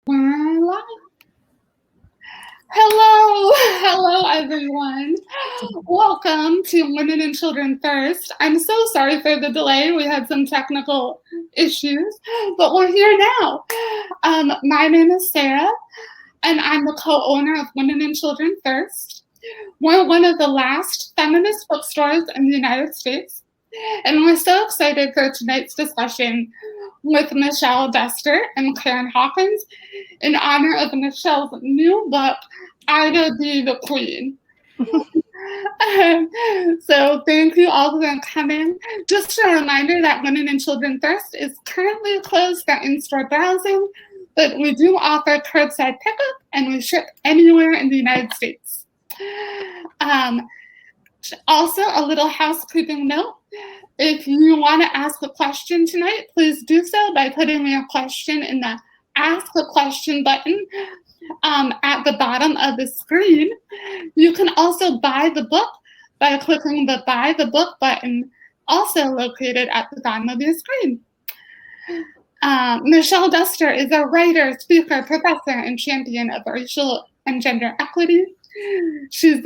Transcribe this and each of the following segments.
We're live. Hello everyone. Welcome to Women and Children First. I'm so sorry for the delay. We had some technical issues, but we're here now. My name is Sarah, and I'm the co-owner of Women and Children First. We're one of the last feminist bookstores in the United States, and we're so excited for tonight's discussion with Michelle Dester and Karen Hawkins in honor of Michelle's new book, Ida Be the Queen. So thank you all for coming. Just a reminder that Women and Children First is currently closed for in-store browsing, but we do offer curbside pickup and we ship anywhere in the United States. Also, a little housekeeping note. If you want to ask a question tonight, please do so by putting your question in the Ask a Question button at the bottom of the screen. You can also buy the book by clicking the Buy the Book button, also located at the bottom of your screen. Michelle Dester is a writer, speaker, professor, and champion of racial and gender equity. She's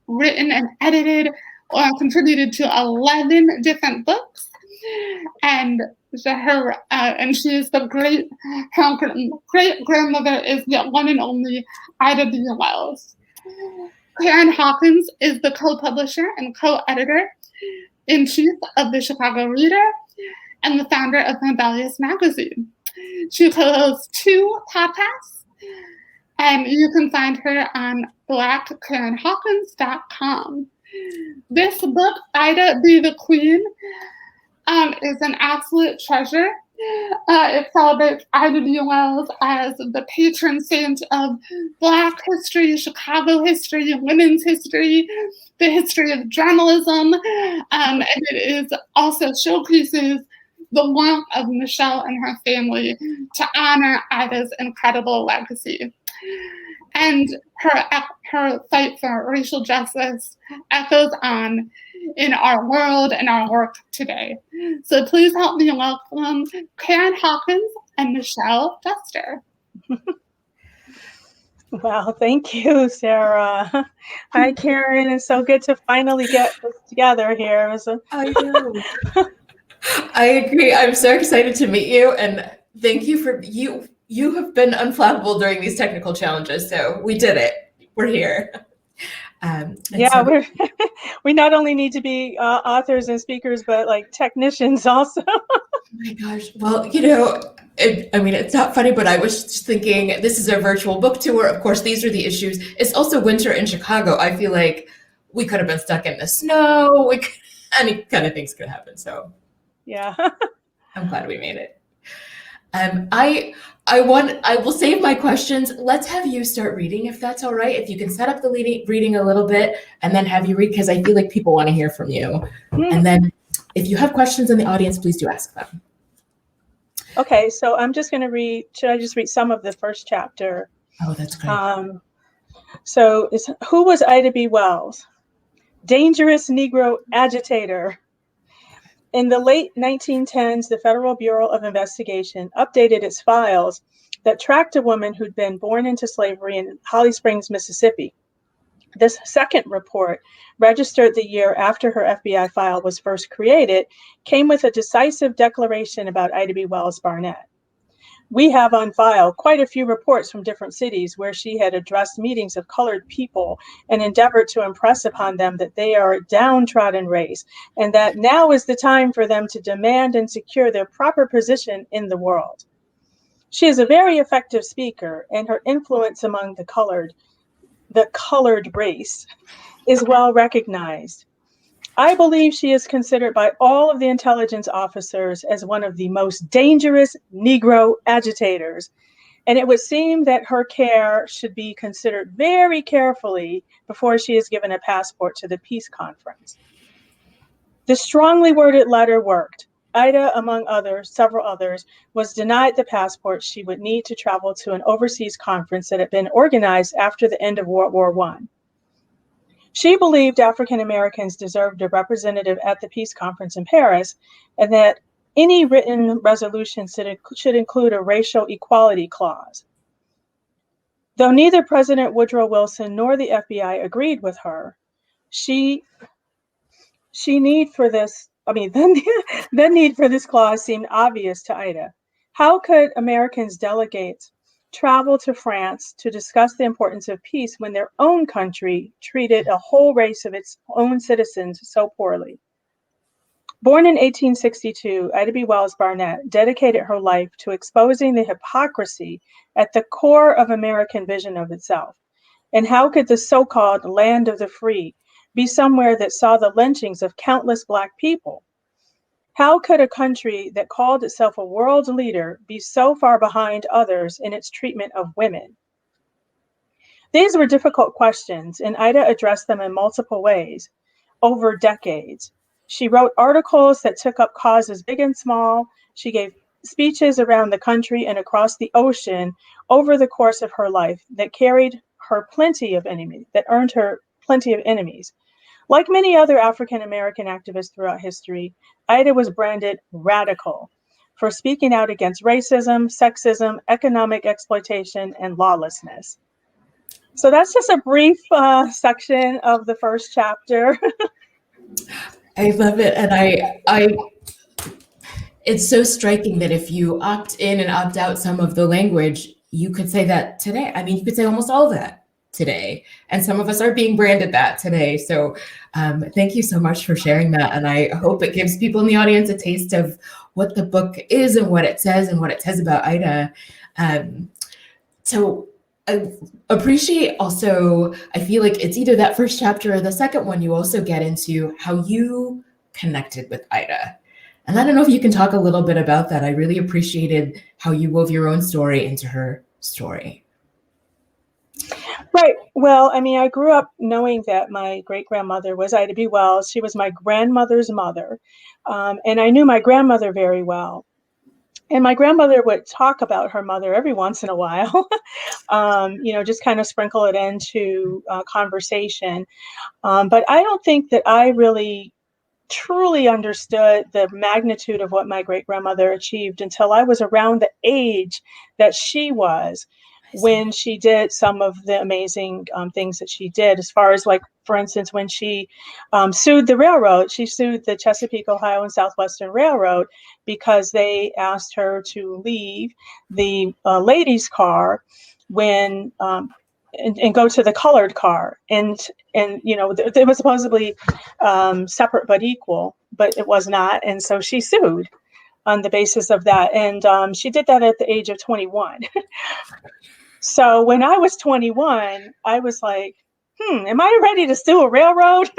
written and edited or contributed to 11 different books, and she is her great-grandmother is the one and only Ida B. Iwells. Karen Hawkins is the co-publisher and co-editor-in-chief of the Chicago Reader and the founder of Rebellious Magazine. She co-hosts 2 podcasts, and you can find her on blackkarenhawkins.com. This book, Ida Be the Queen, is an absolute treasure. It celebrates Ida B. Iwells as the patron saint of Black history, Chicago history, women's history, the history of journalism, and it is also showcases the work of Michelle and her family to honor Ida's incredible legacy. And her fight for racial justice echoes on in our world and our work today. So please help me welcome Karen Hawkins and Michelle Dester. Wow, thank you, Sarah. Hi, Karen. It's so good to finally get this together here. I know. I agree. I'm so excited to meet you, and thank you for you. You have been unflappable during these technical challenges, so we did it. We're here. We not only need to be authors and speakers, but like technicians also. Oh my gosh. Well, it's not funny, but I was just thinking this is a virtual book tour. Of course, these are the issues. It's also winter in Chicago. I feel like we could have been stuck in the snow. Any kind of things could happen. So yeah, I'm glad we made it. I will save my questions. Let's have you start reading, if that's all right. If you can set up the reading a little bit and then have you read, because I feel like people want to hear from you. And then if you have questions in the audience, please do ask them. Okay, so I'm just going to read. Should I just read some of the first chapter? Oh, that's great. Who was Ida B. Iwells? Dangerous Negro agitator. In the late 1910s, the Federal Bureau of Investigation updated its files that tracked a woman who'd been born into slavery in Holly Springs, Mississippi. This second report, registered the year after her FBI file was first created, came with a decisive declaration about Ida B. Iwells Barnett. We have on file quite a few reports from different cities where she had addressed meetings of colored people and endeavored to impress upon them that they are a downtrodden race and that now is the time for them to demand and secure their proper position in the world. She is a very effective speaker, and her influence among the colored race is well recognized. I believe she is considered by all of the intelligence officers as one of the most dangerous Negro agitators, and it would seem that her care should be considered very carefully before she is given a passport to the peace conference. The strongly worded letter worked. Ida, among several others, was denied the passport she would need to travel to an overseas conference that had been organized after the end of World War I. She believed African Americans deserved a representative at the peace conference in Paris, and that any written resolution should include a racial equality clause. Though neither President Woodrow Wilson nor the FBI agreed with her, the need for this clause seemed obvious to Ida. How could Americans delegates travel to France to discuss the importance of peace when their own country treated a whole race of its own citizens so poorly? Born in 1862, Ida B. Wells Barnett dedicated her life to exposing the hypocrisy at the core of American vision of itself. And how could the so-called land of the free be somewhere that saw the lynchings of countless Black people? How could a country that called itself a world leader be so far behind others in its treatment of women? These were difficult questions, and Ida addressed them in multiple ways over decades. She wrote articles that took up causes big and small. She gave speeches around the country and across the ocean over the course of her life that earned her plenty of enemies. Like many other African American activists throughout history, Ida was branded radical for speaking out against racism, sexism, economic exploitation, and lawlessness. So that's just a brief section of the first chapter. I love it. And it's so striking that if you opt in and opt out some of the language, you could say that today. I mean, you could say almost all of that today. And some of us are being branded that today. So thank you so much for sharing that. And I hope it gives people in the audience a taste of what the book is and what it says about Ida. So I appreciate also, I feel like it's either that first chapter or the second one, you also get into how you connected with Ida. And I don't know if you can talk a little bit about that. I really appreciated how you wove your own story into her story. Right. Well, I mean, I grew up knowing that my great-grandmother was Ida B. Wells. She was my grandmother's mother. And I knew my grandmother very well. And my grandmother would talk about her mother every once in a while, just kind of sprinkle it into conversation. But I don't think that I really truly understood the magnitude of what my great-grandmother achieved until I was around the age that she was when she did some of the amazing things that she did, as far as, like, for instance, when she sued the railroad. She sued the Chesapeake, Ohio and Southwestern Railroad because they asked her to leave the ladies' car when and go to the colored car. And it was supposedly separate but equal, but it was not. And so she sued on the basis of that. And she did that at the age of 21. So when I was 21, I was like, am I ready to sue a railroad?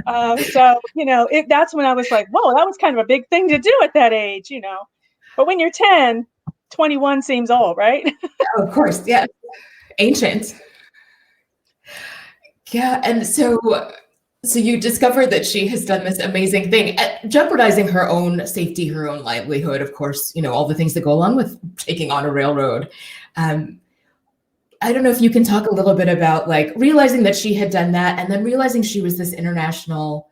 That's when I was like, whoa, that was kind of a big thing to do at that age, But when you're 10, 21 seems old, right? Of course, yeah. Ancient. Yeah, and so you discovered that she has done this amazing thing, jeopardizing her own safety, her own livelihood, of course, all the things that go along with taking on a railroad. I don't know if you can talk a little bit about, like, realizing that she had done that and then realizing she was this international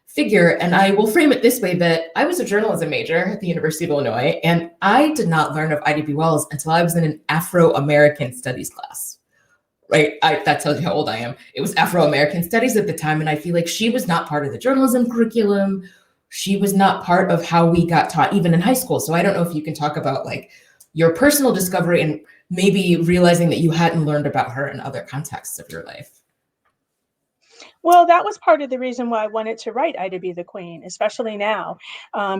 figure. And I will frame it this way, that I was a journalism major at the University of Illinois, and I did not learn of Ida B. Wells until I was in an Afro-American studies class. Right? That tells you how old I am. It was Afro-American studies at the time, and I feel like she was not part of the journalism curriculum. She was not part of how we got taught, even in high school. So I don't know if you can talk about, like, your personal discovery and maybe realizing that you hadn't learned about her in other contexts of your life. Well, that was part of the reason why I wanted to write Ida B. the Queen, especially now,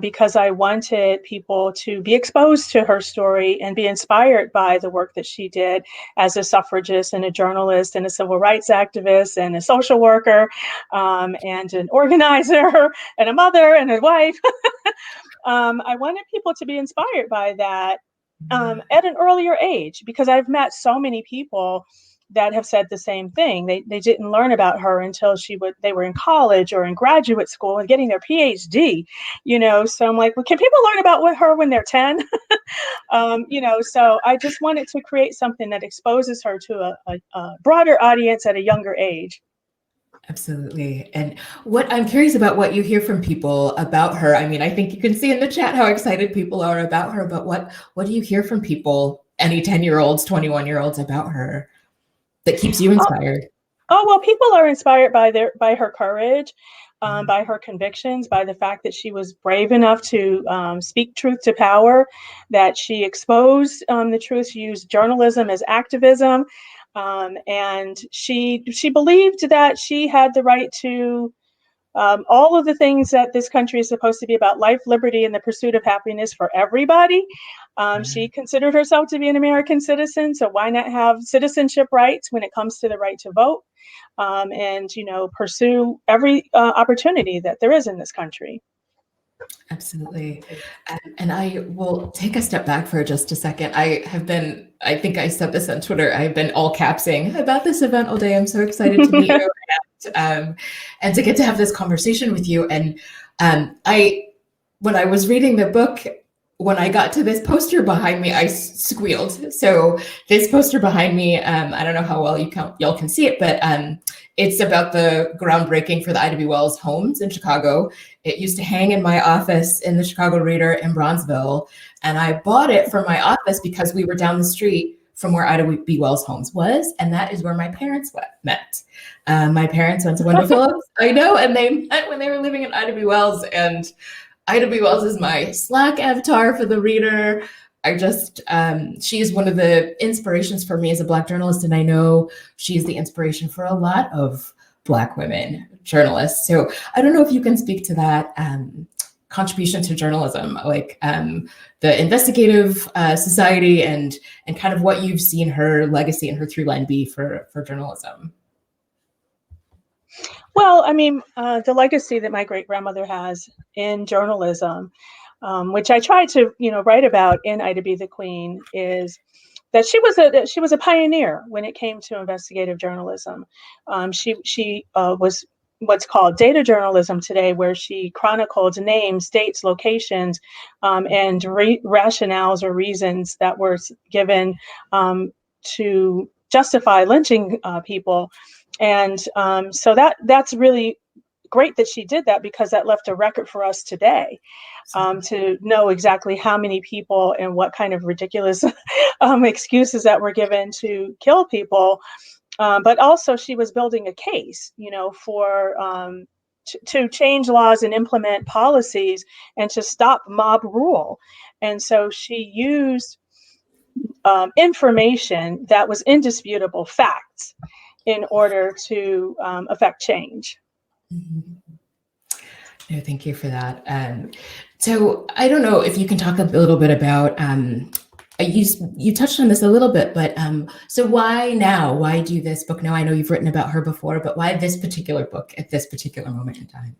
because I wanted people to be exposed to her story and be inspired by the work that she did as a suffragist and a journalist and a civil rights activist and a social worker and an organizer and a mother and a wife. I wanted people to be inspired by that at an earlier age, because I've met so many people that have said the same thing. They didn't learn about her until they were in college or in graduate school and getting their PhD, So I'm like, well, can people learn about her when they're 10? So I just wanted to create something that exposes her to a broader audience at a younger age. Absolutely. And I'm curious about what you hear from people about her. I mean, I think you can see in the chat how excited people are about her, but what do you hear from people any 10-year-olds, 21-year-olds about her that keeps you inspired? Oh, well, people are inspired by her courage, by her convictions, by the fact that she was brave enough to speak truth to power, that she exposed the truth. She used journalism as activism, and she believed that she had the right to all of the things that this country is supposed to be about: life, liberty, and the pursuit of happiness for everybody. She considered herself to be an American citizen, so why not have citizenship rights when it comes to the right to vote? And pursue every opportunity that there is in this country. Absolutely. And I will take a step back for just a second. I think I said this on Twitter, I've been all capsing about this event all day. I'm so excited to meet you and to get to have this conversation with you. And when I was reading the book, when I got to this poster behind me, I squealed. So this poster behind me, I don't know how well y'all can see it, but it's about the groundbreaking for the Ida B. Wells homes in Chicago. It used to hang in my office in the Chicago Reader in Bronzeville. And I bought it from my office because we were down the street from where Ida B. Wells homes was. And that is where my parents met. My parents went to Wendell Phillips, I know, and they met when they were living in Ida B. Wells. And Ida B. Wells is my Slack avatar for the Reader. She is one of the inspirations for me as a Black journalist, and I know she's the inspiration for a lot of Black women journalists. So I don't know if you can speak to that contribution to journalism, like the investigative society and kind of what you've seen her legacy and her through line be for journalism. Well, I mean, the legacy that my great-grandmother has in journalism, which I tried to, write about in Ida B. the Queen, is that she was a pioneer when it came to investigative journalism. She was what's called data journalism today, where she chronicled names, dates, locations, and rationales or reasons that were given to justify lynching people. And so that's really great that she did that, because that left a record for us today, to know exactly how many people and what kind of ridiculous excuses that were given to kill people. But also she was building a case, for to change laws and implement policies and to stop mob rule. And so she used information that was indisputable facts in order to affect change. Mm-hmm. No, thank you for that. So I don't know if you can talk a little bit about, you touched on this a little bit, but so why now? Why do this book now? I know you've written about her before, but why this particular book at this particular moment in time?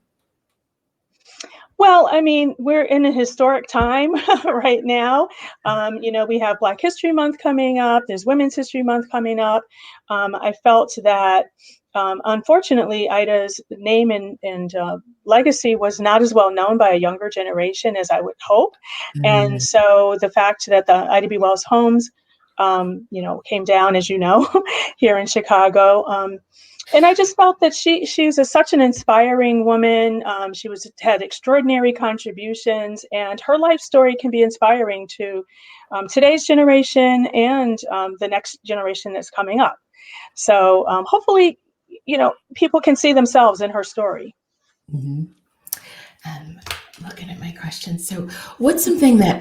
Well, I mean, we're in a historic time right now. We have Black History Month coming up. There's Women's History Month coming up. I felt that, unfortunately, Ida's name and legacy was not as well known by a younger generation as I would hope. Mm-hmm. And so the fact that the Ida B. Wells homes, came down, as you know, here in Chicago. And I just felt that she's such an inspiring woman. She had extraordinary contributions, and her life story can be inspiring to today's generation and the next generation that's coming up. So hopefully, people can see themselves in her story. Mm-hmm. Looking at my questions. So what's something that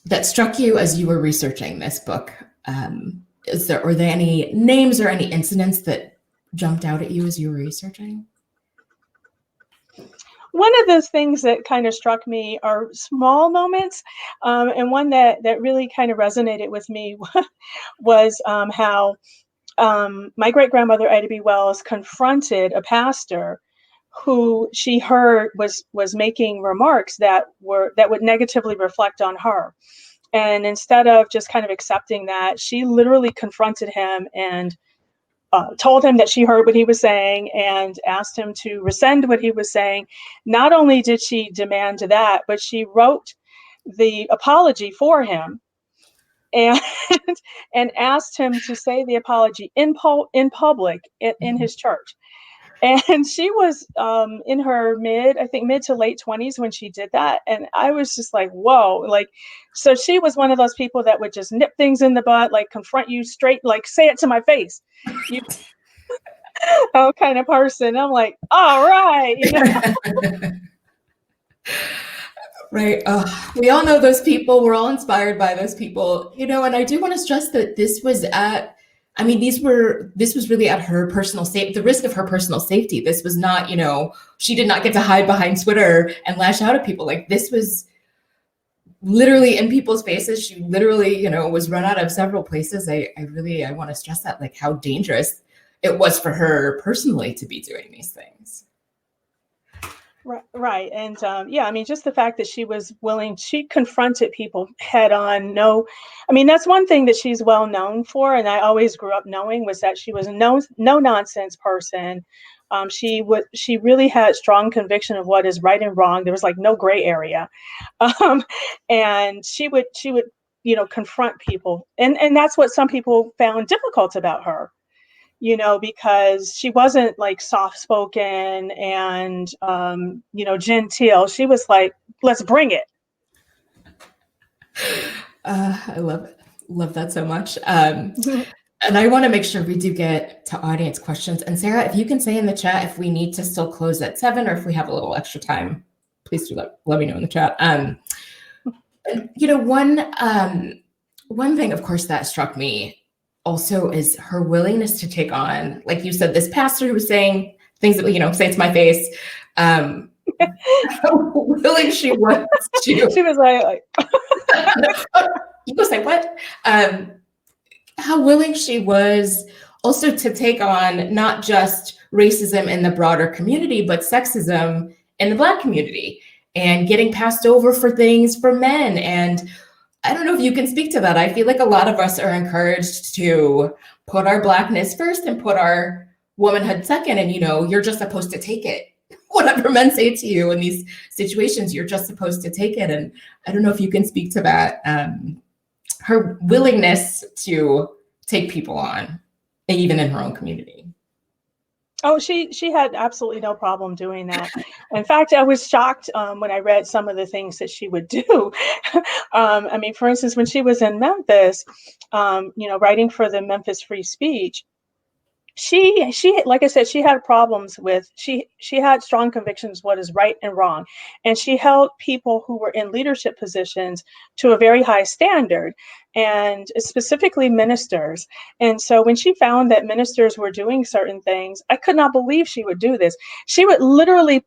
that struck you as you were researching this book? Were there any names or any incidents that jumped out at you as you were researching? One of those things that kind of struck me are small moments, and one that really kind of resonated with me was how my great-grandmother Ida B. Wells confronted a pastor who she heard was making remarks that would negatively reflect on her. And instead of just kind of accepting that, she literally confronted him and told him that she heard what he was saying and asked him to rescind what he was saying. Not only did she demand that, but she wrote the apology for him and and asked him to say the apology in public in his church. And she was in her mid to late 20s when she did that. And I was just like, whoa, like, so she was one of those people that would just nip things in the bud, like confront you straight, like say it to my face. You kind of person. I'm like, all right. You know? Right. We all know those people. We're all inspired by those people, you know, and I do want to stress that this was really at her personal safety, the risk of her personal safety. This was not, you know, she did not get to hide behind Twitter and lash out at people. Like, this was literally in people's faces. She literally, you know, was run out of several places. I want to stress that, like, how dangerous it was for her personally to be doing these things. Right. And yeah, I mean, just the fact that she was willing, she confronted people head on. No, I mean, that's one thing that she's well known for. And I always grew up knowing was that she was a no nonsense person. She really had strong conviction of what is right and wrong. There was like no gray area. And she would, you know, confront people. And that's what some people found difficult about her. You know, because she wasn't like soft-spoken and, you know, genteel. She was like, let's bring it. I love that so much. And I want to make sure we do get to audience questions. And Sarah, if you can say in the chat if we need to still close at 7 or if we have a little extra time, please do let me know in the chat. You know, one thing, of course, that struck me also is her willingness to take on, like you said, this pastor who was saying things that, you know, say it to my face. How willing she was to. She was like you go say what? How willing she was also to take on not just racism in the broader community, but sexism in the Black community and getting passed over for things for men. And I don't know if you can speak to that. I feel like a lot of us are encouraged to put our Blackness first and put our womanhood second. And, you know, you're just supposed to take it. Whatever men say to you in these situations, you're just supposed to take it. And I don't know if you can speak to that. Her willingness to take people on, even in her own community. Oh, she had absolutely no problem doing that. In fact, I was shocked when I read some of the things that she would do. I mean, for instance, when she was in Memphis, you know, writing for the Memphis Free Speech, she like I said, she had problems with, she had strong convictions what is right and wrong. And she held people who were in leadership positions to a very high standard, and specifically ministers. And so when she found that ministers were doing certain things, I could not believe she would do this. She would literally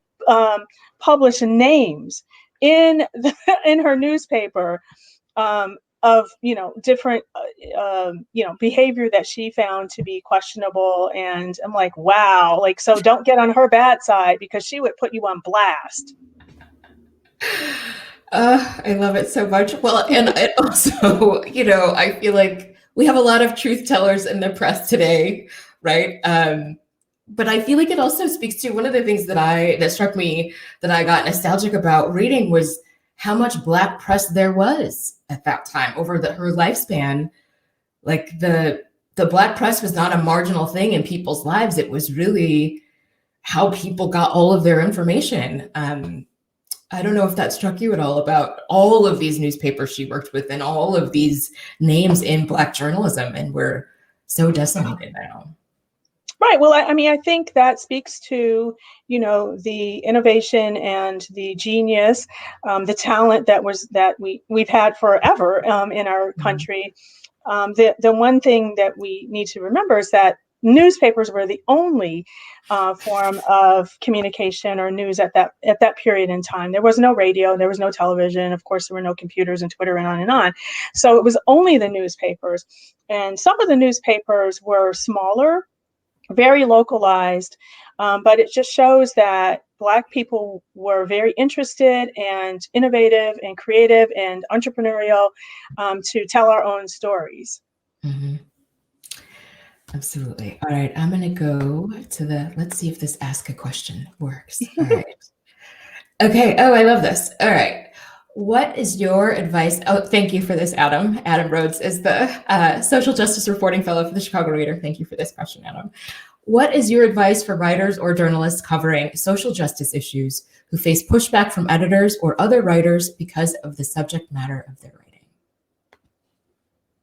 publish names in her newspaper of, you know, different, you know, behavior that she found to be questionable. And I'm like, wow, like, so don't get on her bad side because she would put you on blast. I love it so much. Well, and it also, you know, I feel like we have a lot of truth tellers in the press today, right? But I feel like it also speaks to one of the things that struck me that I got nostalgic about reading was how much Black press there was at that time over her lifespan. Like the Black press was not a marginal thing in people's lives. It was really how people got all of their information. I don't know if that struck you at all about all of these newspapers she worked with and all of these names in Black journalism, and we're so decimated now. Right. Well, I mean, I think that speaks to, you know, the innovation and the genius, the talent that we've had forever in our country. The one thing that we need to remember is that newspapers were the only form of communication or news at that period in time. There was no radio, there was no television. Of course, there were no computers and Twitter and on and on. So it was only the newspapers. And some of the newspapers were smaller, very localized, but it just shows that Black people were very interested and innovative and creative and entrepreneurial to tell our own stories. Mm-hmm. Absolutely. All right, I'm going to go to let's see if this ask a question works. All right. Okay. Oh, I love this. All right. What is your advice? Oh, thank you for this, Adam. Adam Rhodes is the Social Justice Reporting Fellow for the Chicago Reader. Thank you for this question, Adam. What is your advice for writers or journalists covering social justice issues who face pushback from editors or other writers because of the subject matter of their writing?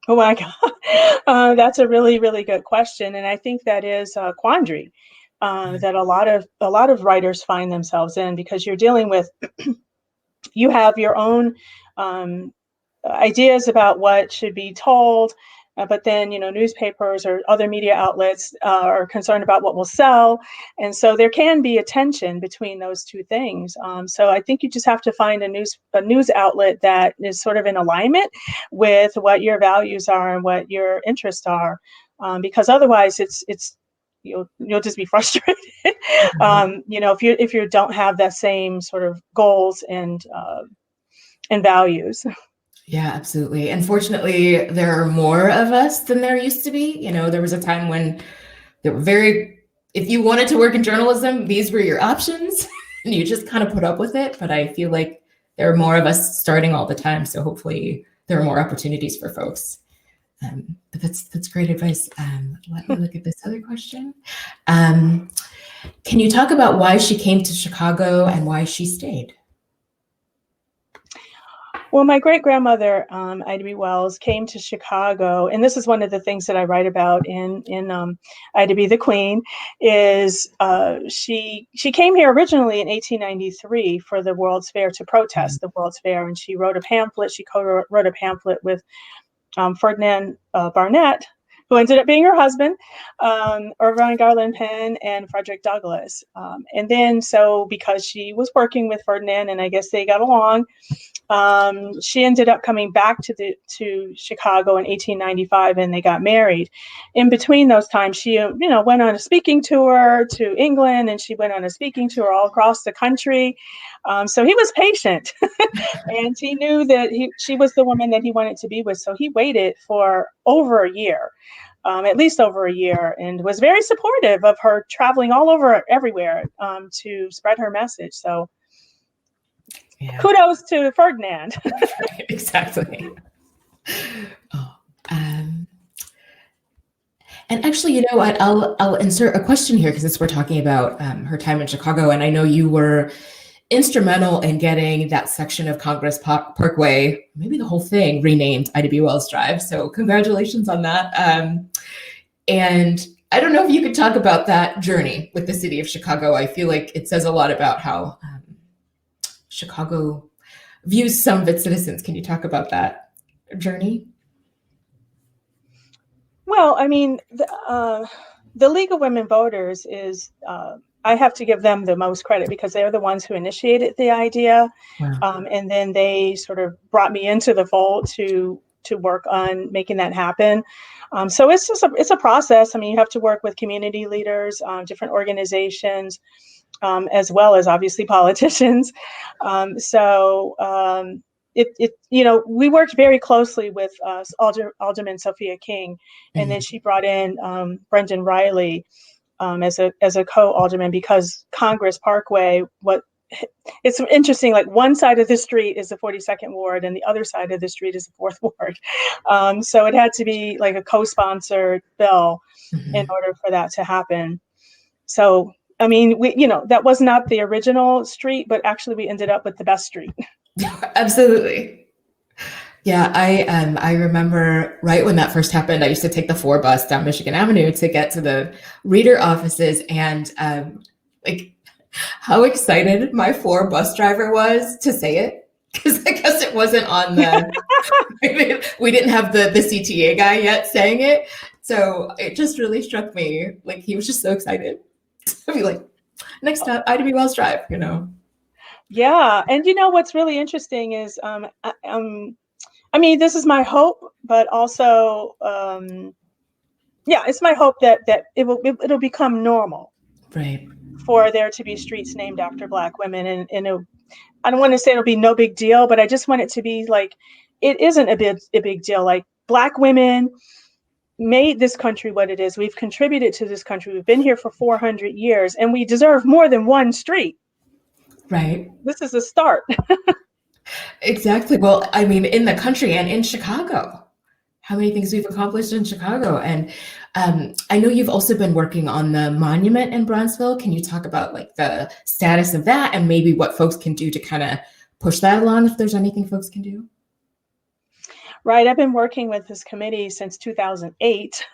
Oh my God, that's a really, really good question, and I think that is a quandary that a lot of writers find themselves in, because you're dealing with you have your own ideas about what should be told, but then newspapers or other media outlets are concerned about what will sell, and so there can be a tension between those two things. So I think you just have to find a news outlet that is sort of in alignment with what your values are and what your interests are, because otherwise it's you'll just be frustrated. If you don't have that same sort of goals and values. Yeah, absolutely. Unfortunately, there are more of us than there used to be. There was a time when there were if you wanted to work in journalism, these were your options and you just kind of put up with it. But I feel like there are more of us starting all the time. So hopefully there are more opportunities for folks. But that's great advice. Let me look at this other question. Can you talk about why she came to Chicago and why she stayed? Well, my great-grandmother, Ida B. Wells, came to Chicago, and this is one of the things that I write about in Ida B. the Queen, is she came here originally in 1893 for the World's Fair, to protest the World's Fair, and she wrote a pamphlet. She wrote a pamphlet with Ferdinand Barnett, who ended up being her husband, Irvine Garland Penn, and Frederick Douglass. And then, so because she was working with Ferdinand, and I guess they got along, she ended up coming back to Chicago in 1895, and they got married. In between those times, she went on a speaking tour to England, and she went on a speaking tour all across the country. So he was patient, and he knew that she was the woman that he wanted to be with. So he waited for over a year, at least over a year, and was very supportive of her traveling all over everywhere to spread her message. So yeah. Kudos to Ferdinand. Right, exactly. Oh, and actually, you know what? I'll insert a question here, because we're talking about her time in Chicago, and I know you were instrumental in getting that section of Congress Parkway, maybe the whole thing, renamed Ida B. Wells Drive. So congratulations on that. And I don't know if you could talk about that journey with the city of Chicago. I feel like it says a lot about how Chicago views some of its citizens. Can you talk about that journey? Well, I mean, the League of Women Voters is, I have to give them the most credit, because they're the ones who initiated the idea. Wow. And then they sort of brought me into the fold to work on making that happen. So it's a process. I mean, you have to work with community leaders, different organizations, as well as obviously politicians. We worked very closely with Alderman Sophia King, and then she brought in Brendan Riley as a co-alderman, because Congress Parkway, it's interesting, like one side of the street is the 42nd Ward and the other side of the street is the 4th Ward. So it had to be like a co-sponsored bill in order for that to happen. So I mean, that was not the original street, but actually we ended up with the best street. Absolutely. Yeah, I remember right when that first happened, I used to take the 4 bus down Michigan Avenue to get to the reader offices, and like how excited my 4 bus driver was to say it, because I guess it wasn't on the we didn't have the CTA guy yet saying it, so it just really struck me, like he was just so excited. I'd be like, next up, Ida B. Wells Drive, Yeah, and what's really interesting is, I mean, this is my hope, but also, it's my hope that it'll become normal, right, for there to be streets named after Black women, and I don't want to say it'll be no big deal, but I just want it to be like, it isn't a big deal. Like, Black women made this country what it is. We've contributed to this country. We've been here for 400 years, and we deserve more than one street. Right. This is a start. Exactly. Well, I mean, in the country and in Chicago, how many things we've accomplished in Chicago. And I know you've also been working on the monument in Bronzeville. Can you talk about like the status of that and maybe what folks can do to kind of push that along if there's anything folks can do? Right. I've been working with this committee since 2008.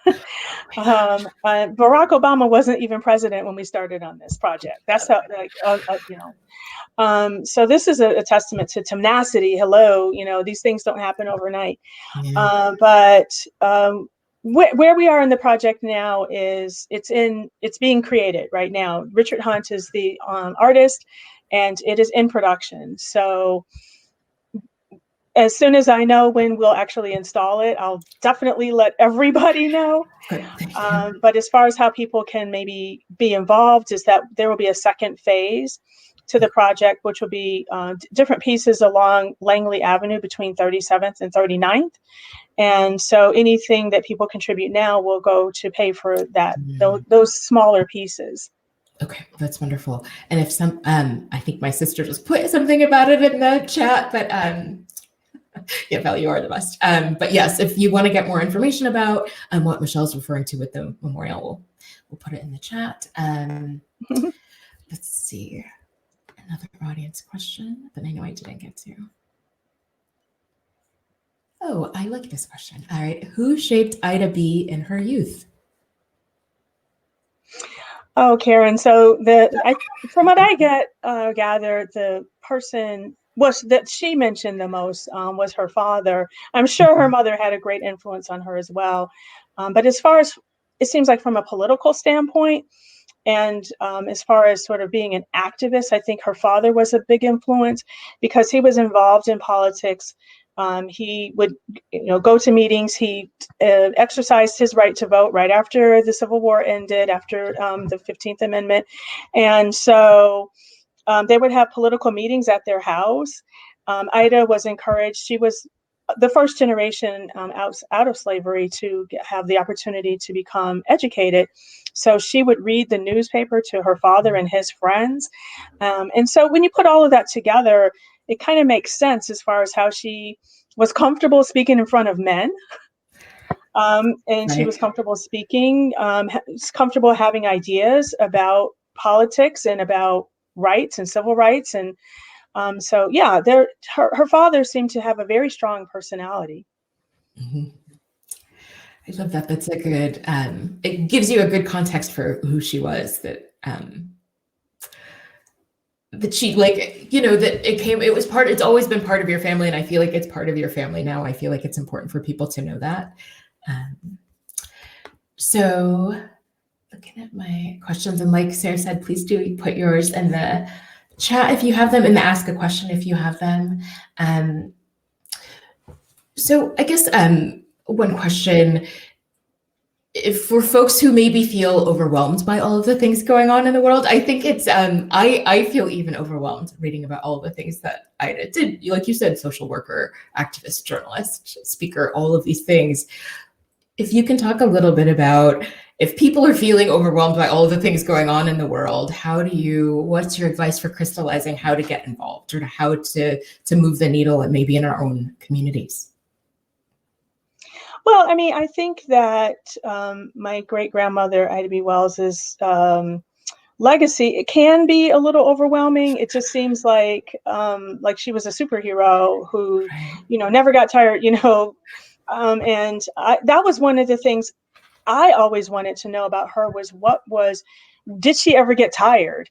Barack Obama wasn't even president when we started on this project. That's how, like, so this is a testament to tenacity. Hello, these things don't happen overnight. Yeah. Where we are in the project now is it's being created right now. Richard Hunt is the artist, and it is in production. So as soon as I know when we'll actually install it, I'll definitely let everybody know. But as far as how people can maybe be involved, is that there will be a second phase to the project, which will be different pieces along Langley Avenue between 37th and 39th. And so anything that people contribute now will go to pay for that, those smaller pieces. Okay, that's wonderful. And if I think my sister just put something about it in the chat, but yeah, Val, you are the best. But yes, if you want to get more information about what Michelle's referring to with the memorial, we'll put it in the chat. Let's see, another audience question that I know I didn't get to. Oh, I like this question. All right, who shaped Ida B in her youth? Oh, Karen. So from what I gathered, the person that she mentioned the most was her father. I'm sure her mother had a great influence on her as well. But as far as it seems like from a political standpoint, and as far as sort of being an activist, I think her father was a big influence because he was involved in politics. He would, go to meetings. He exercised his right to vote right after the Civil War ended, after the 15th Amendment. And so they would have political meetings at their house. Ida was encouraged. She was the first generation out of slavery to have the opportunity to become educated. So she would read the newspaper to her father and his friends. And so when you put all of that together, it kind of makes sense as far as how she was comfortable speaking in front of men. And she was comfortable speaking, comfortable having ideas about politics and about rights and civil rights. And so, yeah, her father seemed to have a very strong personality. Mm-hmm. I love that. That's a good, it gives you a good context for who she was, that she, like, that it's always been part of your family. And I feel like it's part of your family now. I feel like it's important for people to know that. So looking at my questions, and like Sarah said, please do put yours in the chat if you have them, and the ask a question if you have them. So I guess one question, if for folks who maybe feel overwhelmed by all of the things going on in the world, I think it's, I feel even overwhelmed reading about all of the things that Ida did. Like you said, social worker, activist, journalist, speaker, all of these things. If you can talk a little bit about, if people are feeling overwhelmed by all of the things going on in the world, what's your advice for crystallizing how to get involved, or how to move the needle and maybe in our own communities? Well, I mean, I think that my great-grandmother, Ida B. Wells's legacy, it can be a little overwhelming. It just seems like she was a superhero who, never got tired, and that was one of the things I always wanted to know about her was, did she ever get tired?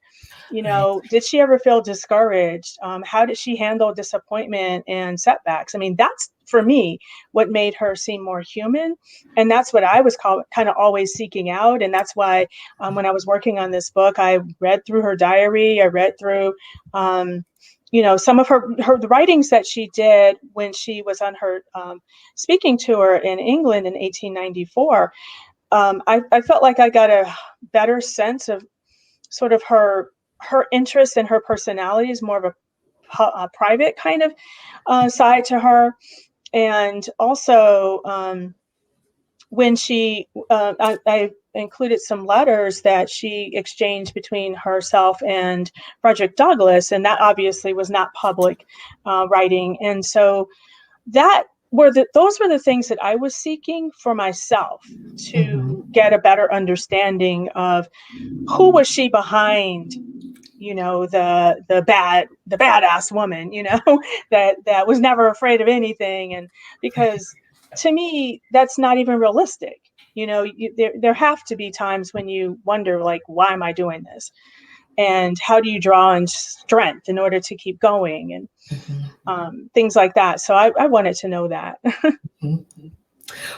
Did she ever feel discouraged? How did she handle disappointment and setbacks? I mean, that's, for me, what made her seem more human. And that's what I was kind of always seeking out. And that's why when I was working on this book, I read through her diary. I read through, some of the writings that she did when she was on her speaking tour in England in 1894. I felt like I got a better sense of sort of her interest and her personality is more of a private kind of side to her. And also when I included some letters that she exchanged between herself and Frederick Douglass, and that obviously was not public writing. And so those were the things that I was seeking for myself to get a better understanding of who was she behind, the badass woman, that was never afraid of anything. And because to me, that's not even realistic. There have to be times when you wonder, like, why am I doing this? And how do you draw on strength in order to keep going, and things like that. So I wanted to know that.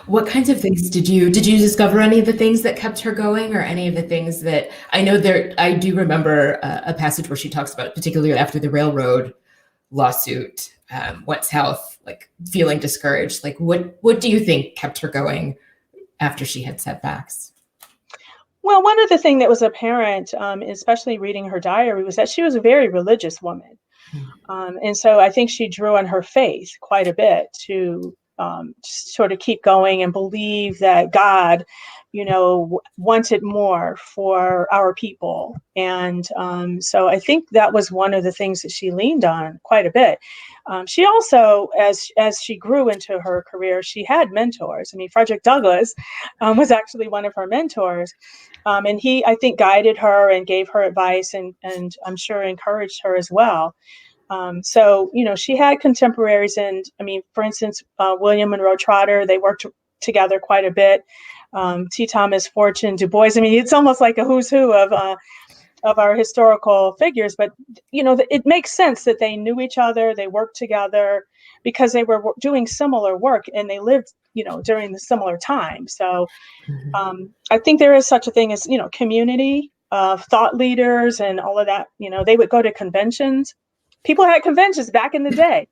What kinds of things did you discover? Any of the things that kept her going, or any of the things that I know there? I do remember a passage where she talks about, particularly after the railroad lawsuit went south, like feeling discouraged. Like, what do you think kept her going after she had setbacks? Well, one of the things that was apparent, especially reading her diary, was that she was a very religious woman. And so I think she drew on her faith quite a bit to sort of keep going and believe that God, wanted more for our people. And so I think that was one of the things that she leaned on quite a bit. She also, as she grew into her career, she had mentors. I mean, Frederick Douglass was actually one of her mentors. And he, I think, guided her and gave her advice, and I'm sure encouraged her as well. So, she had contemporaries, and I mean, for instance, William Monroe Trotter, they worked together quite a bit. T. Thomas Fortune, Du Bois. I mean, it's almost like a who's who of our historical figures, but it makes sense that they knew each other, they worked together because they were doing similar work, and they lived, during the similar time. So I think there is such a thing as, community of thought leaders and all of that. They would go to conventions. People had conventions back in the day.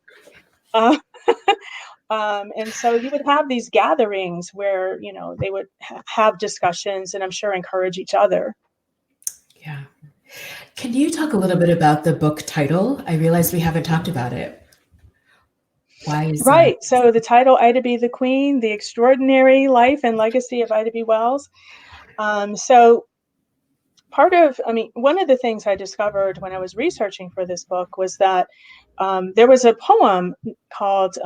And so you would have these gatherings where, they would have discussions, and I'm sure encourage each other. Yeah. Can you talk a little bit about the book title? I realized we haven't talked about it. Why is right? So the title, Ida B. the Queen, The Extraordinary Life and Legacy of Ida B. Wells. So one of the things I discovered when I was researching for this book was that there was a poem called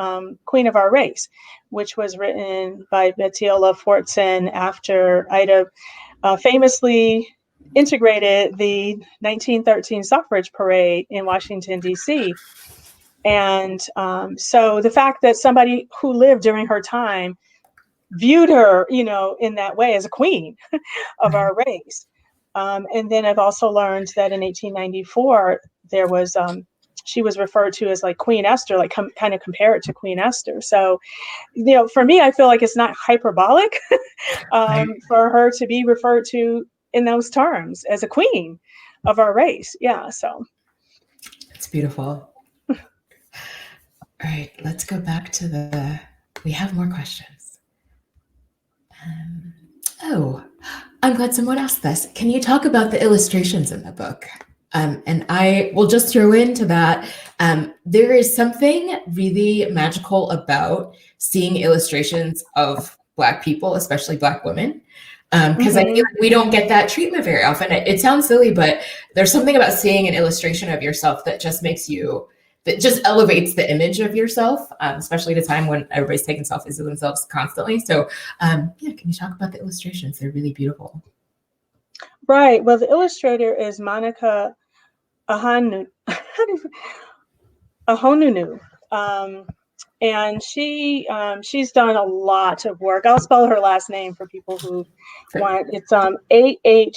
Queen of Our Race, which was written by Bettiola Fortson after Ida famously integrated the 1913 suffrage parade in Washington, D.C. And so the fact that somebody who lived during her time viewed her, in that way as a queen of our race. And then I've also learned that in 1894, there was, she was referred to as like Queen Esther, like kind of compare it to Queen Esther. So, for me, I feel like it's not hyperbolic for her to be referred to in those terms as a queen of our race. Yeah, so. It's beautiful. All right, let's go back to we have more questions. I'm glad someone asked this. Can you talk about the illustrations in the book? And I will just throw into that. There is something really magical about seeing illustrations of Black people, especially Black women, because I feel like we don't get that treatment very often. It sounds silly, but there's something about seeing an illustration of yourself that just that just elevates the image of yourself, especially at a time when everybody's taking selfies of themselves constantly. So can you talk about the illustrations? They're really beautiful. Right. Well, the illustrator is Monica Ahonunu. And she's done a lot of work. I'll spell her last name for people who want. It's Ahanonu.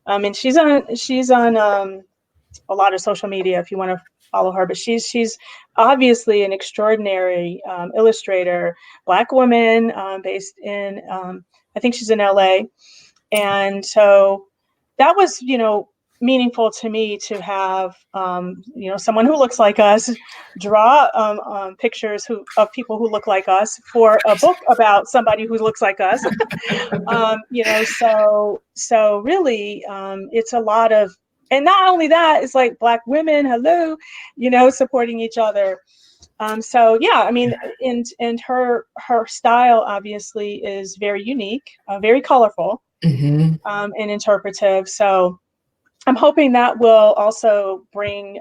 And she's on a lot of social media if you want to follow her. But she's obviously an extraordinary illustrator, Black woman, based in I think she's in LA. And so that was, meaningful to me to have, someone who looks like us draw pictures of people who look like us for a book about somebody who looks like us. So really, it's a lot of, and not only that, it's like Black women, hello, supporting each other. So yeah, I mean, and her style obviously is very unique, very colorful, and interpretive. So I'm hoping that will also bring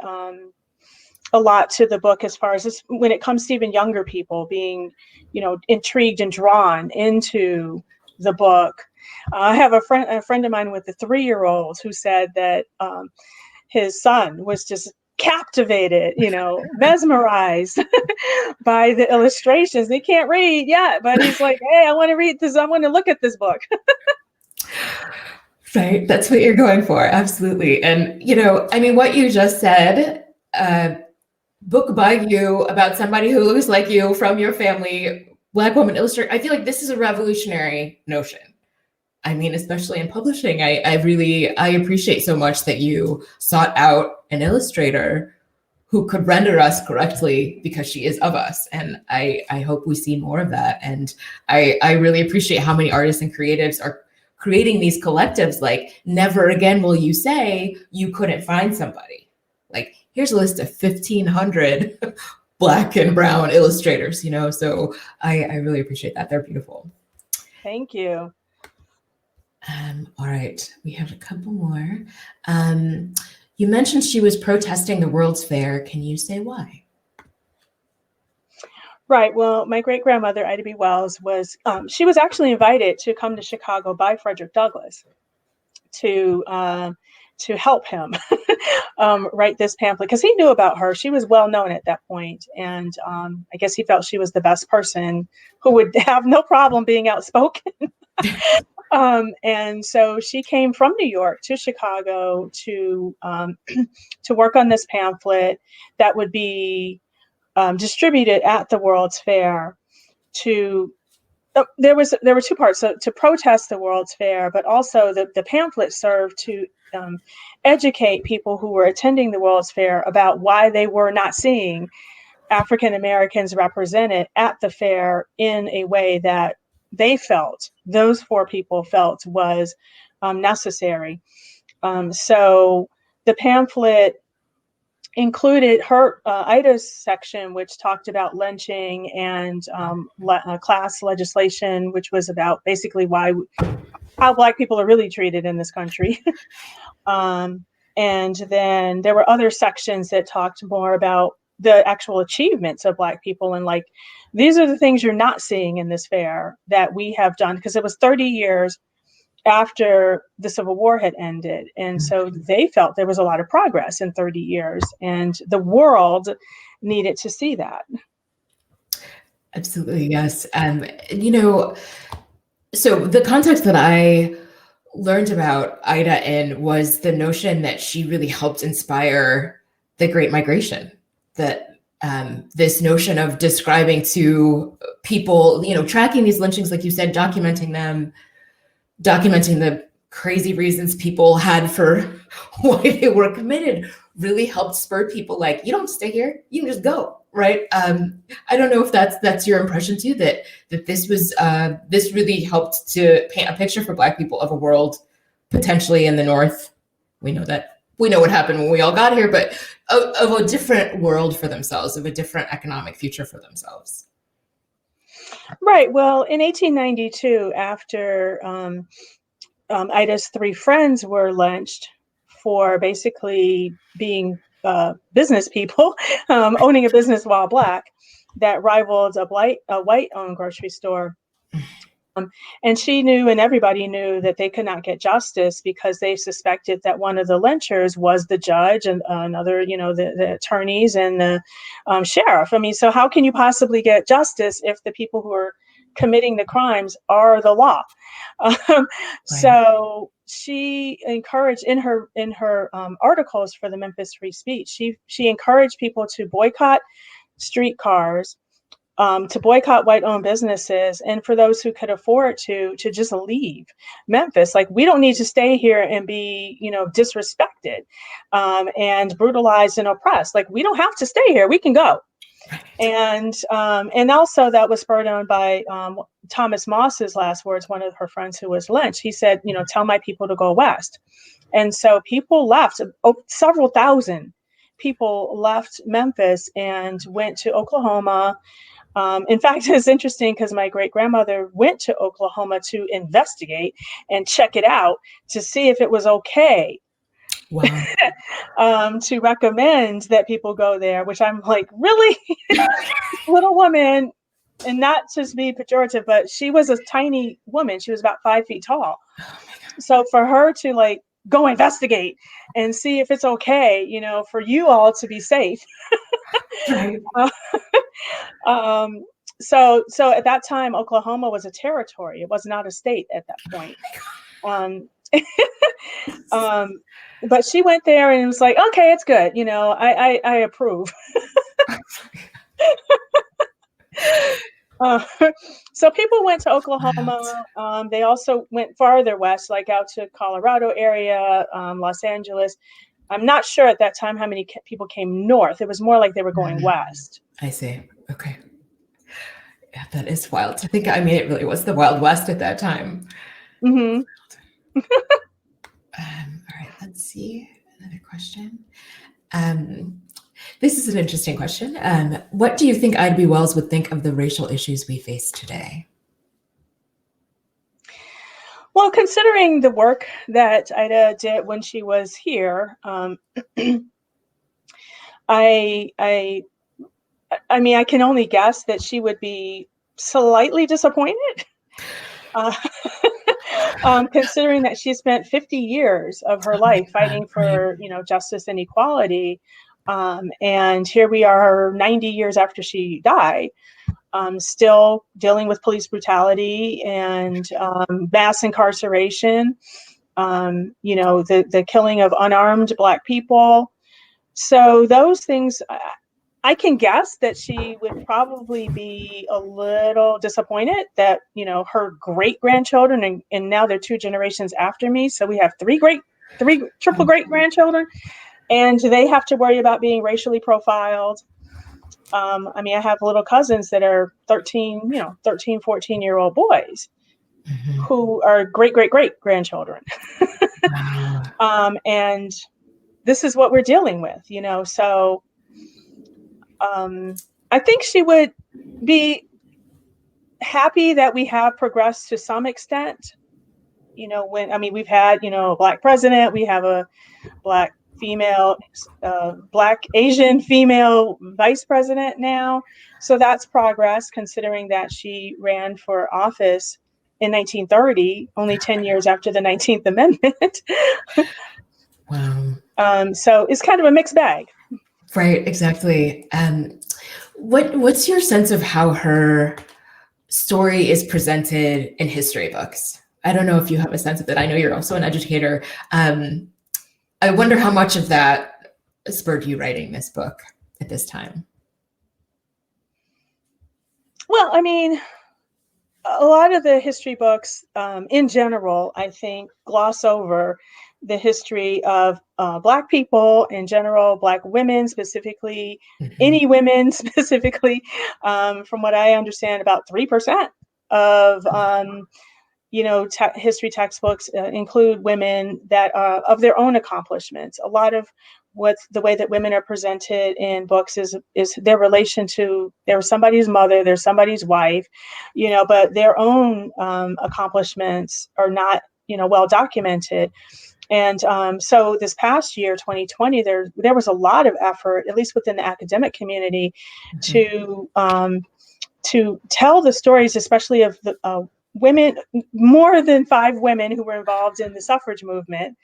a lot to the book as far as this, when it comes to even younger people being, intrigued and drawn into the book. I have a friend of mine with a 3-year-old who said that his son was just captivated, mesmerized by the illustrations. He can't read yet, but he's like, hey, I want to read this. I want to look at this book. Right. That's what you're going for. Absolutely. And, what you just said, book by you about somebody who looks like you from your family, Black woman illustrator. I feel like this is a revolutionary notion. I mean, especially in publishing, I appreciate so much that you sought out an illustrator who could render us correctly because she is of us. And I hope we see more of that. And I really appreciate how many artists and creatives are creating these collectives. Like, never again will you say you couldn't find somebody. Like, here's a list of 1,500 Black and brown illustrators, so I really appreciate that. They're beautiful. Thank you. All right, we have a couple more. You mentioned she was protesting the World's Fair. Can you say why? Right. Well, my great-grandmother, Ida B. Wells, she was actually invited to come to Chicago by Frederick Douglass to help him write this pamphlet, because he knew about her. She was well known at that point, and I guess he felt she was the best person who would have no problem being outspoken. And so she came from New York to Chicago to work on this pamphlet that would be distributed at the World's Fair. There were two parts. So to protest the World's Fair, but also the pamphlet served to educate people who were attending the World's Fair about why they were not seeing African Americans represented at the fair in a way that those 4 people felt was necessary. So the pamphlet included Ida's section, which talked about lynching and class legislation, which was about basically how Black people are really treated in this country. And then there were other sections that talked more about the actual achievements of Black people, and like, these are the things you're not seeing in this fair that we have done, because it was 30 years after the Civil War had ended. And so they felt there was a lot of progress in 30 years, and the world needed to see that. Absolutely, yes. So the context that I learned about Ida in was the notion that she really helped inspire the Great Migration, that this notion of describing to people, tracking these lynchings, like you said, documenting them, documenting the crazy reasons people had for why they were committed, really helped spur people like, you don't stay here, you can just go, right? I don't know if that's your impression too, that this was this really helped to paint a picture for Black people of a world potentially in the North. We know what happened when we all got here, but of a different world for themselves, of a different economic future for themselves. Right. Well, in 1892, after Ida's 3 friends were lynched for basically being business people, owning a business while Black, that rivaled a white-owned grocery store. And she knew, and everybody knew, that they could not get justice because they suspected that one of the lynchers was the judge and another, the attorneys and the sheriff. I mean, so how can you possibly get justice if the people who are committing the crimes are the law? Right. So she encouraged in her articles for the Memphis Free Speech, she encouraged people to boycott streetcars, to boycott white-owned businesses, and for those who could afford to just leave Memphis. Like, we don't need to stay here and be, disrespected and brutalized and oppressed. Like, we don't have to stay here. We can go. And also that was spurred on by Thomas Moss's last words, one of her friends who was lynched. He said, tell my people to go west. And so people left, several thousand people left Memphis and went to Oklahoma. In fact, it's interesting because my great-grandmother went to Oklahoma to investigate and check it out to see if it was okay Wow. to recommend that people go there, which I'm like, really? Little woman, and not to be pejorative, but she was a tiny woman. She was about 5 feet tall. So for her to like go investigate and see if it's okay, for you all to be safe. Right. So at that time, Oklahoma was a territory. It was not a state at that point. But she went there and was like, okay, it's good. I approve. So people went to Oklahoma. They also went farther west, like out to Colorado area, Los Angeles. I'm not sure at that time how many people came north. It was more like they were going west. I see. Okay. Yeah, that is wild to think. I mean, it really was the Wild West at that time. Mm-hmm. All right, let's see. Another question. This is an interesting question. What do you think Ida B. Wells would think of the racial issues we face today? Well, considering the work that Ida did when she was here, I mean, I can only guess that she would be slightly disappointed, considering that she spent 50 years of her life fighting for, justice and equality. And here we are 90 years after she died, still dealing with police brutality and mass incarceration, the killing of unarmed Black people. So those things, I can guess that she would probably be a little disappointed that, her great-grandchildren, and now they're 2 generations after me. So we have three triple great-grandchildren, and they have to worry about being racially profiled. I mean, I have little cousins that are 13, 14-year-old boys who are great-great-great-grandchildren. And this is what we're dealing with, so I think she would be happy that we have progressed to some extent. We've had, a Black president, we have a Black female, Black Asian female vice president now. So that's progress, considering that she ran for office in 1930, only 10 years after the 19th Amendment. Wow. So it's kind of a mixed bag. Right, exactly. What's your sense of how her story is presented in history books? I don't know if you have a sense of it. I know you're also an educator. I wonder how much of that spurred you writing this book at this time. Well, I mean, a lot of the history books in general, I think, gloss over the history of Black people in general, Black women specifically, any women specifically. From what I understand, about 3% of history textbooks include women that of their own accomplishments. A lot of the way that women are presented in books is their relation to, they're somebody's mother, they're somebody's wife, but their own accomplishments are not, well documented. And so this past year, 2020, there was a lot of effort, at least within the academic community, to tell the stories, especially of the women, more than 5 women who were involved in the suffrage movement.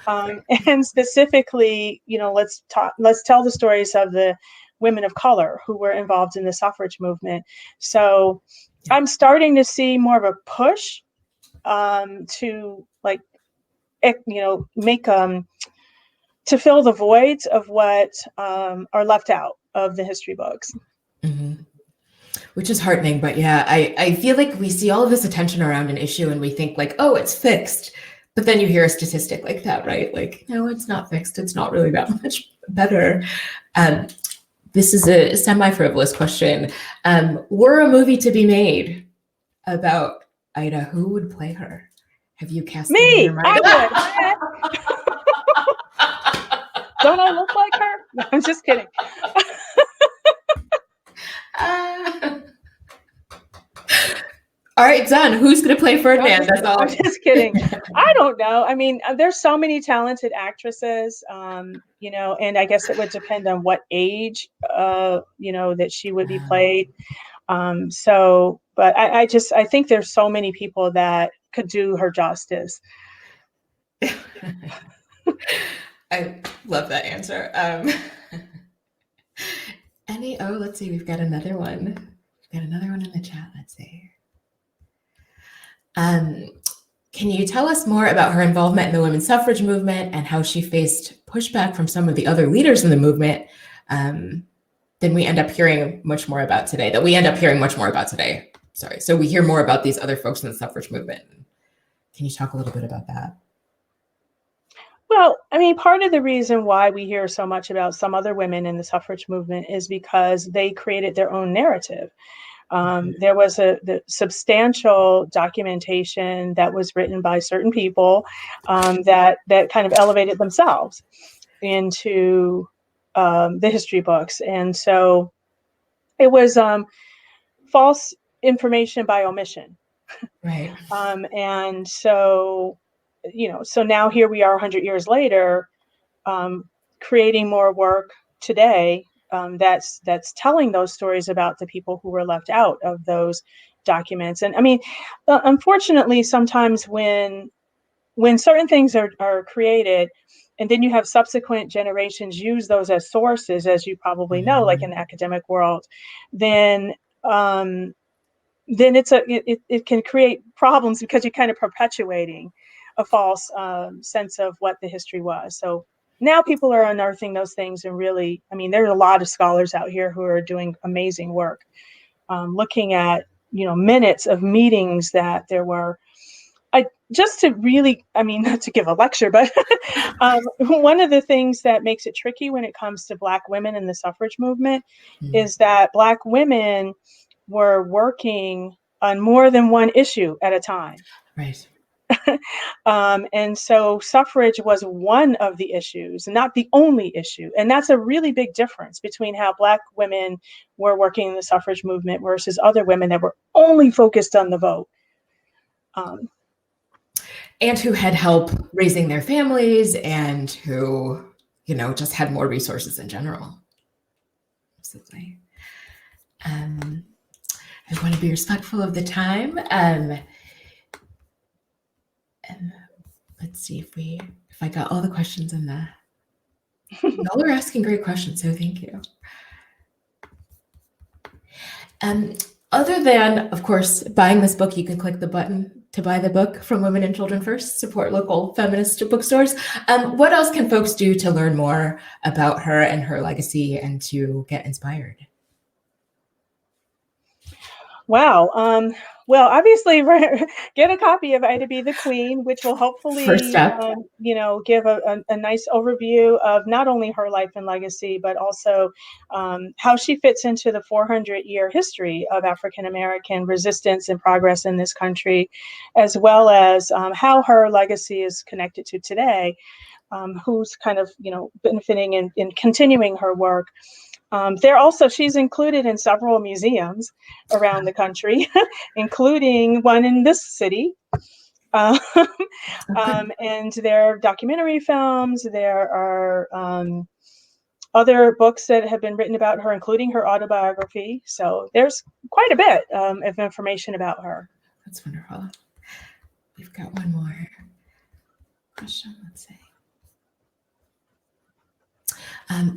And specifically, let's tell the stories of the women of color who were involved in the suffrage movement. So I'm starting to see more of a push to make to fill the voids of what are left out of the history books. Which is heartening, but yeah, I feel like we see all of this attention around an issue and we think like, oh, it's fixed. But then you hear a statistic like that, right? Like, no, it's not fixed. It's not really that much better. This is a semi-frivolous question. Were a movie to be made about Ida, who would play her? Have you cast me? In your mind? I would. Don't I look like her? No, I'm just kidding. All right, done. Who's going to play Ferdinand? That's all. I'm just kidding. I don't know. I mean, there's so many talented actresses, you know, and I guess it would depend on what age, you know, that she would be played. But I think there's so many people that could do her justice. I love that answer. Let's see, we've got another one. We've got another one in the chat. Let's see. Can you tell us more about her involvement in the women's suffrage movement and how she faced pushback from some of the other leaders in the movement than we end up hearing much more about today, Sorry. So we hear more about these other folks in the suffrage movement. Can you talk a little bit about that? Well, I mean, part of the reason why we hear so much about some other women in the suffrage movement is because they created their own narrative. There was the substantial documentation that was written by certain people that kind of elevated themselves into the history books. And so it was false information by omission. Right. And so, you know, so now here we are 100 years later, creating more work today that's telling those stories about the people who were left out of those documents. And I mean, unfortunately, sometimes when certain things are created, and then you have subsequent generations use those as sources, as you probably know, like in the academic world, then it can create problems because you're kind of perpetuating a false sense of what the history was. So now people are unearthing those things, and really, I mean, there's a lot of scholars out here who are doing amazing work, looking at, you know, minutes of meetings that there were. Just to really, I mean, not to give a lecture, but one of the things that makes it tricky when it comes to Black women in the suffrage movement is that Black women were working on more than one issue at a time. Right. And so suffrage was one of the issues, not the only issue. And that's a really big difference between how Black women were working in the suffrage movement versus other women that were only focused on the vote. And who had help raising their families, and who, you know, just had more resources in general. Absolutely. I want to be respectful of the time. And let's see if I got all the questions in the. Y'all are asking great questions, so thank you. Other than, of course, buying this book, you can click the button to buy the book from Women and Children First, support local feminist bookstores. What else can folks do to learn more about her and her legacy and to get inspired? Wow. Well, obviously, get a copy of Ida B. the Queen, which will hopefully, you know, give a nice overview of not only her life and legacy, but also how she fits into the 400-year history of African-American resistance and progress in this country, as well as how her legacy is connected to today, who's kind of, you know, benefiting in continuing her work. She's included in several museums around the country, including one in this city. And there are documentary films. There are other books that have been written about her, including her autobiography. So there's quite a bit of information about her. That's wonderful. We've got one more question. Let's see.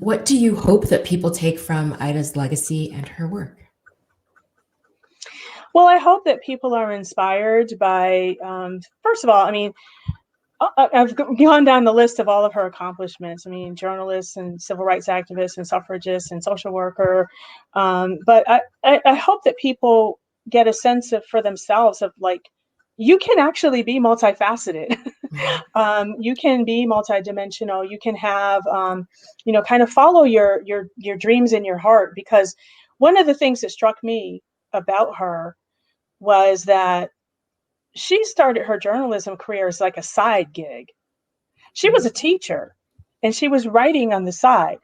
What do you hope that people take from Ida's legacy and her work? Well, I hope that people are inspired by, first of all, I mean, I've gone down the list of all of her accomplishments. I mean, journalists and civil rights activists and suffragists and social worker. But I hope that people get a sense of for themselves of like, you can actually be multifaceted. You can be multidimensional. You can have, you know, kind of follow your dreams in your heart. Because one of the things that struck me about her was that she started her journalism career as like a side gig. She was a teacher and she was writing on the side.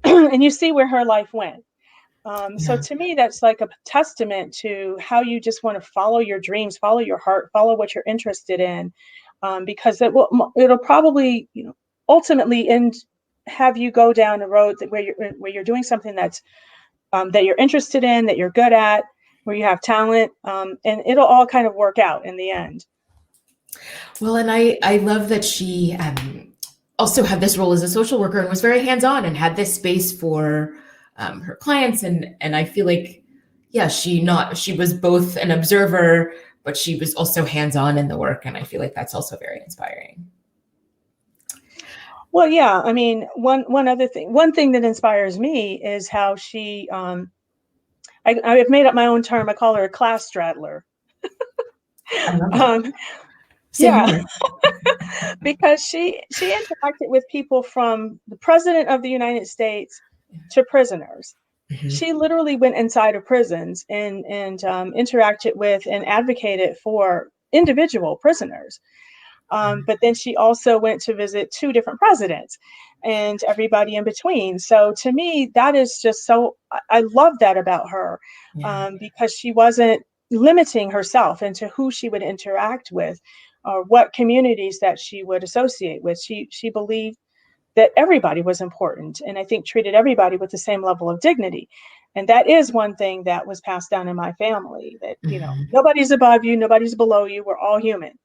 And you see where her life went. So to me, that's like a testament to how you just want to follow your dreams, follow your heart, follow what you're interested in, because it'll probably, ultimately have you go down a road where you're doing something that's that you're interested in, that you're good at, where you have talent, and it'll all kind of work out in the end. Well, and I love that she also had this role as a social worker and was very hands-on and had this space for her clients. And I feel like, yeah, she was both an observer, but she was also hands-on in the work. And I feel like that's also very inspiring. Well, yeah, I mean, one thing that inspires me is how she, I've made up my own term. I call her a class straddler. Yeah, because she interacted with people from the President of the United States to prisoners. Mm-hmm. She literally went inside of prisons and interacted with and advocated for individual prisoners. But then she also went to visit 2 different presidents and everybody in between. So to me, that is just so, I love that about her, because she wasn't limiting herself into who she would interact with or what communities that she would associate with. She believed that everybody was important, and I think treated everybody with the same level of dignity. And that is one thing that was passed down in my family, that, nobody's above you, nobody's below you, we're all human.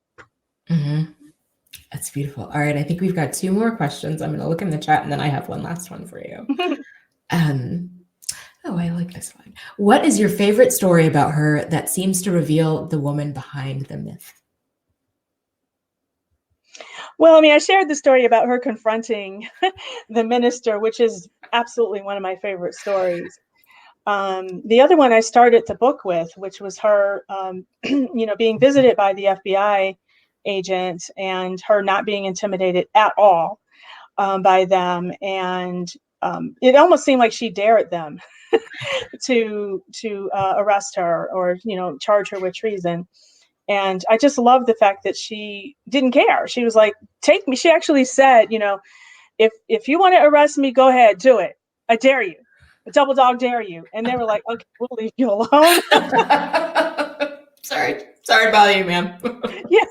Mm-hmm. That's beautiful. All right. I think we've got 2 more questions. I'm going to look in the chat and then I have one last one for you. Oh, I like this one. What is your favorite story about her that seems to reveal the woman behind the myth? Well, I mean, I shared the story about her confronting the minister, which is absolutely one of my favorite stories. The other one I started the book with, which was her, being visited by the FBI agent and her not being intimidated at all by them. And it almost seemed like she dared them to arrest her or, charge her with treason. And I just love the fact that she didn't care. She was like, take me. She actually said, if you want to arrest me, go ahead, do it. I dare you. A double dog dare you. And they were like, okay, we'll leave you alone. Sorry to bother you, ma'am. Yeah.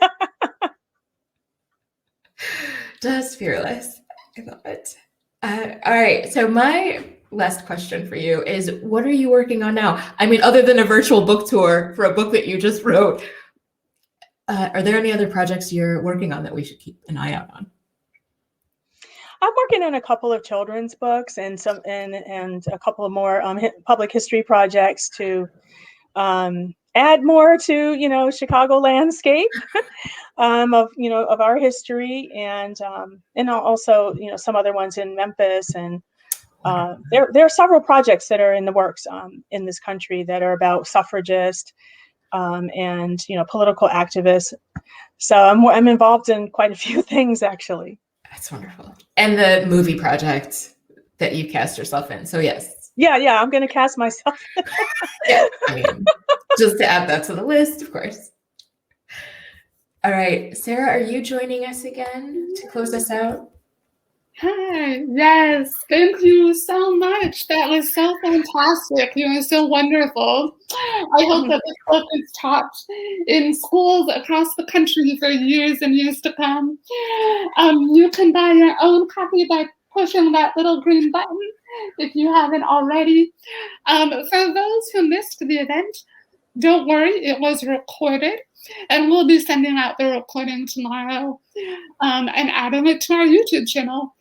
Just fearless. I love it. All right. So my last question for you is, what are you working on now? I mean, other than a virtual book tour for a book that you just wrote, are there any other projects you're working on that we should keep an eye out on? I'm working on a couple of children's books and a couple of more public history projects to add more to Chicago landscape of our history, and also some other ones in Memphis, and there are several projects that are in the works in this country that are about suffragists and political activists. So I'm involved in quite a few things, actually. That's wonderful. And the movie project that you cast yourself in. So yes. Yeah, I'm going to cast myself. Yeah, I mean, just to add that to the list, of course. All right, Sarah, are you joining us again to close us out? Hi, yes, thank you so much. That was so fantastic. You were so wonderful. I hope that this book is taught in schools across the country for years and years to come. You can buy your own copy by pushing that little green button if you haven't already. For those who missed the event, don't worry, it was recorded, and we'll be sending out the recording tomorrow and adding it to our YouTube channel.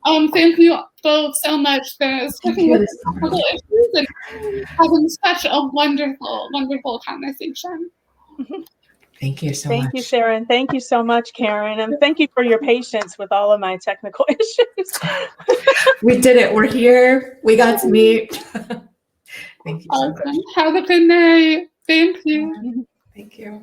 Thank you both so much for sticking with the technical issues and having such a wonderful, wonderful conversation. Thank you so much. Thank you, Sarah, and thank you so much, Karen, and thank you for your patience with all of my technical issues. We did it. We're here. We got to meet. Thank you so much. Have a good night. Thank you. Thank you.